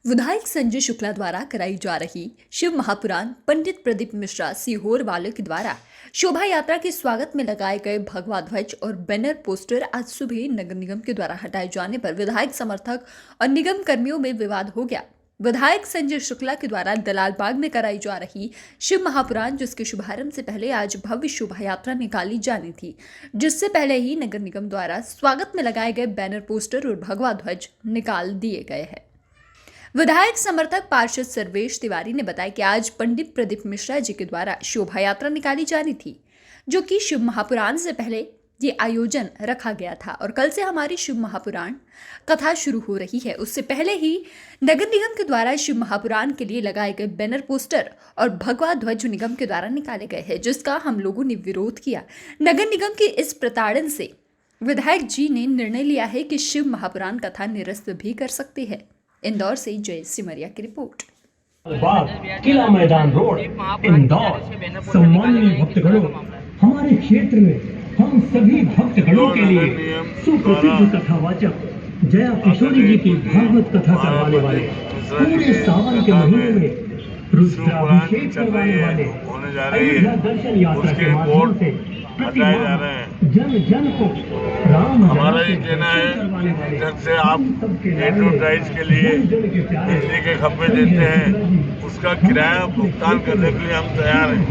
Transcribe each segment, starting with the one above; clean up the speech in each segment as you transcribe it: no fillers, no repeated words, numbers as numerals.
विधायक संजय शुक्ला द्वारा कराई जा रही शिव महापुराण पंडित प्रदीप मिश्रा सीहोर वालों के द्वारा शोभा यात्रा के स्वागत में लगाए गए भगवा ध्वज और बैनर पोस्टर आज सुबह नगर निगम के द्वारा हटाए जाने पर विधायक समर्थक और निगम कर्मियों में विवाद हो गया। विधायक संजय शुक्ला के द्वारा दलाल बाग में कराई जा रही शिव महापुराण जिसके शुभारंभ से पहले आज भव्य शोभा यात्रा निकाली जानी थी, जिससे पहले ही नगर निगम द्वारा स्वागत में लगाए गए बैनर पोस्टर और भगवा ध्वज निकाल दिए गए हैं। विधायक समर्थक पार्षद सर्वेश तिवारी ने बताया कि आज पंडित प्रदीप मिश्रा जी के द्वारा शोभा यात्रा निकाली जानी थी, जो कि शिव महापुराण से पहले ये आयोजन रखा गया था और कल से हमारी शिव महापुराण कथा शुरू हो रही है। उससे पहले ही नगर निगम के द्वारा शिव महापुराण के लिए लगाए गए बैनर पोस्टर और भगवा ध्वज निगम के द्वारा निकाले गए हैं, जिसका हम लोगों ने विरोध किया। नगर निगम की इस प्रताड़ना से विधायक जी ने निर्णय लिया है कि शिव महापुराण कथा निरस्त भी कर सकते हैं। इंदौर से जय सिमरिया की रिपोर्ट। बाग किला मैदान रोड इंदौर। सम्माननीय भक्तगणों, हमारे क्षेत्र में हम सभी भक्तगणों के लिए सुप्रसिद्ध कथावाचक जया किशोरी जी की भागवत कथा करवाने वाले, पूरे सावन के महीने में रुद्राभिषेक करवाने वाले, अयोध्या दर्शन यात्रा के माध्यम से जन जन को राम हमारा ये कहना है, जब से आप एडवर्टाइज के लिए बिजली के खंभे देते हैं, उसका किराया भुगतान करने के लिए हम तैयार हैं।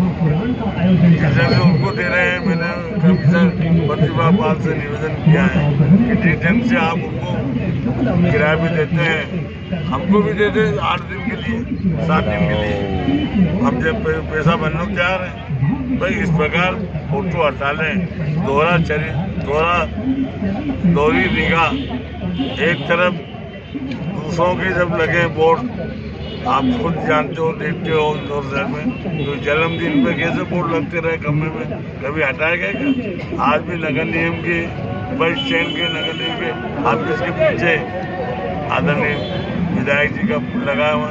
जैसे उनको दे रहे हैं, मैंने कमिश्नर प्रतिभा पाल से निवेदन किया है कि डिटेल से आप उनको किराया भी देते हैं, हमको भी देते 8 दिन के लिए, 7 दिन के लिए। हम जब पैसा बनने को तैयार हैं भाई। इस प्रकार फोटो हटा लें, दोहरी निगाह, एक तरफ दूसरों की जब लगे बोर्ड, आप खुद जानते हो, देखते हो इंदौर शहर में तो जन्मदिन पे कैसे बोर्ड लगते रहे कमरे में, कभी हटाया गया क्या? आज भी नगर निगम के बस स्टैंड के नगर निगम के आप इसके पीछे आदरणीय विधायक जी का लगाया हुआ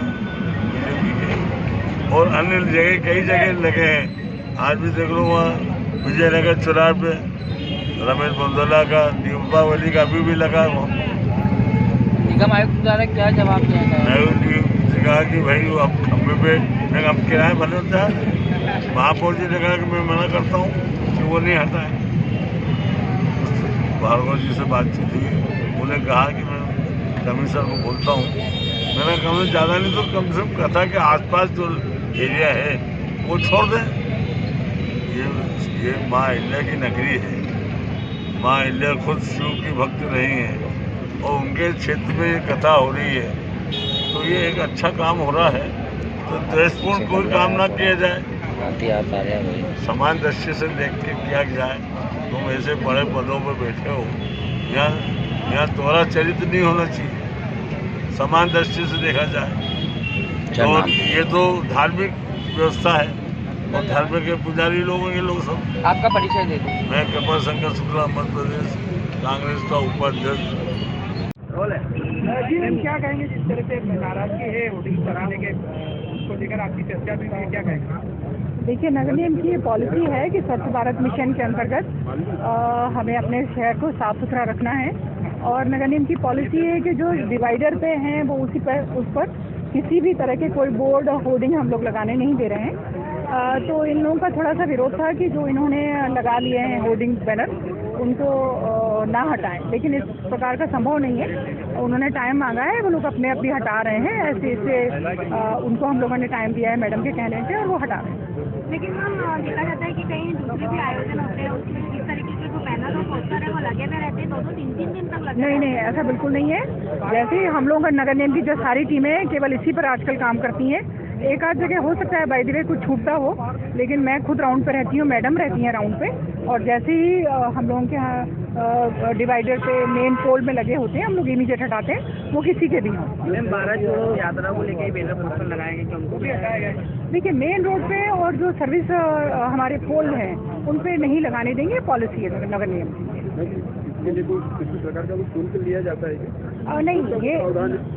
बीजेपी के, और अन्य जगह कई जगह लगे हैं। आज भी देख लो वहाँ विजयनगर चौराहे पे रमेश बंदोला का, दीपावली का अभी भी लगा हुआ। निगम आयुक्त द्वारा क्या जवाब दिया गया? आयुक्त से कहा कि भाई अब खंभे पे हम किराए भरने होता है। महापौर जी ने कहा कि मैं मना करता हूँ कि वो नहीं हटाए। भार्गव जी से बातचीत हुई, उन्हें कहा कि मैं कमिश्नर को बोलता हूँ, मैंने कहा ज़्यादा नहीं तो कम से कम कथा के आसपास जो एरिया है वो छोड़ दें। ये माँ अहिल्या की नगरी है। माँ अहिल्या खुद शिव की भक्त रही हैं और उनके क्षेत्र में ये कथा हो रही है, तो ये एक अच्छा काम हो रहा है। तो द्वेषपूर्ण कोई काम ना किया जाए, समान दृष्टि से देख के किया जाए। तुम ऐसे बड़े पदों पर बैठे हो, यहाँ तुम्हारा चरित्र नहीं होना चाहिए, समान दृष्टि से देखा जाए। और ये तो धार्मिक व्यवस्था है और धर्म के पुजारी लोग हैं ये लोग सब। आपका परिचय दे दें। मैं कृपा शंकर शुक्ला, मध्य प्रदेश कांग्रेस का उपाध्यक्ष। क्या कहेंगे जिस तरह से नाराजगी है होर्डिंग कराने के, उसको लेकर आपकी चर्चा भी हुई, क्या कहेंगे? देखिए, नगर निगम की ये पॉलिसी है कि स्वच्छ भारत मिशन के अंतर्गत हमें अपने शहर को साफ सुथरा रखना है, और नगर निगम की पॉलिसी है कि जो डिवाइडर पे हैं वो उस पर किसी भी तरह के कोई बोर्ड और होर्डिंग हम लोग लगाने नहीं दे रहे हैं। तो इन लोगों का थोड़ा सा विरोध था कि जो इन्होंने लगा लिए हैं होर्डिंग बैनर, उनको ना हटाएं, लेकिन इस प्रकार का संभव नहीं है। उन्होंने टाइम मांगा है, वो लोग अपने आप भी हटा रहे हैं। ऐसे उनको हम लोगों ने टाइम दिया है मैडम के कहने से, और वो हटा रहे हैं। लेकिन मैम देखा जाता है कि कहीं दूसरे भी आयोजन होते हैं, उसमें इस तरीके के जो बैनर और पोस्टर है वो लगे हुए रहते हैं, 2-3 दिन तक लगे। नहीं, ऐसा बिल्कुल नहीं है। जैसे हम लोगों का नगर निगम की जो सारी टीमें केवल इसी पर आजकल काम करती हैं। एक आध जगह हो सकता है बाय द वे कुछ छूटता हो, लेकिन मैं खुद राउंड पे रहती हूँ, मैडम रहती हैं राउंड पे, और जैसे ही हम लोगों के यहाँ डिवाइडर पे मेन पोल में लगे होते हैं, हम लोग इमीडिएट हटाते हैं, वो किसी के भी हों। भारत जोड़ो यात्रा को लेकर बैनर पोस्टर लगाएंगे कि उनको भी हटाया गया? देखिए, मेन रोड पे और जो सर्विस हमारे पोल हैं उन पे नहीं लगाने देंगे, पॉलिसी है नगर निगम की। किसी प्रकार का शुल्क लिया जाता है?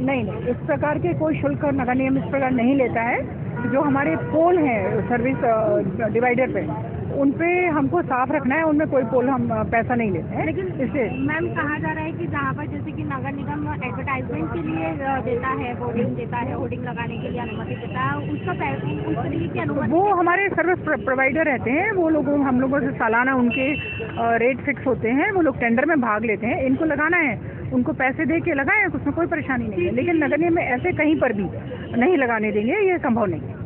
नहीं, इस प्रकार के कोई शुल्क नगर निगम इस प्रकार नहीं लेता है। जो हमारे पोल हैं सर्विस डिवाइडर पे, उन पे हमको साफ रखना है, उनमें कोई पोल हम पैसा नहीं लेते हैं। लेकिन इससे मैम कहा जा रहा है कि जहाँ पर जैसे कि नगर निगम एडवर्टाइजमेंट के लिए देता है, होर्डिंग देता है, होर्डिंग लगाने के लिए अनुमति देता है, उसका उस तरीके की अनुमति वो हमारे सर्विस प्रोवाइडर रहते हैं, वो लोग हम लोगों से सालाना उनके रेट फिक्स होते हैं, वो लोग टेंडर में भाग लेते हैं। इनको लगाना है, उनको पैसे दे के लगाएं, उसमें कोई परेशानी नहीं है। लेकिन नगर निगम में ऐसे कहीं पर भी नहीं लगाने देंगे, ये संभव नहीं है।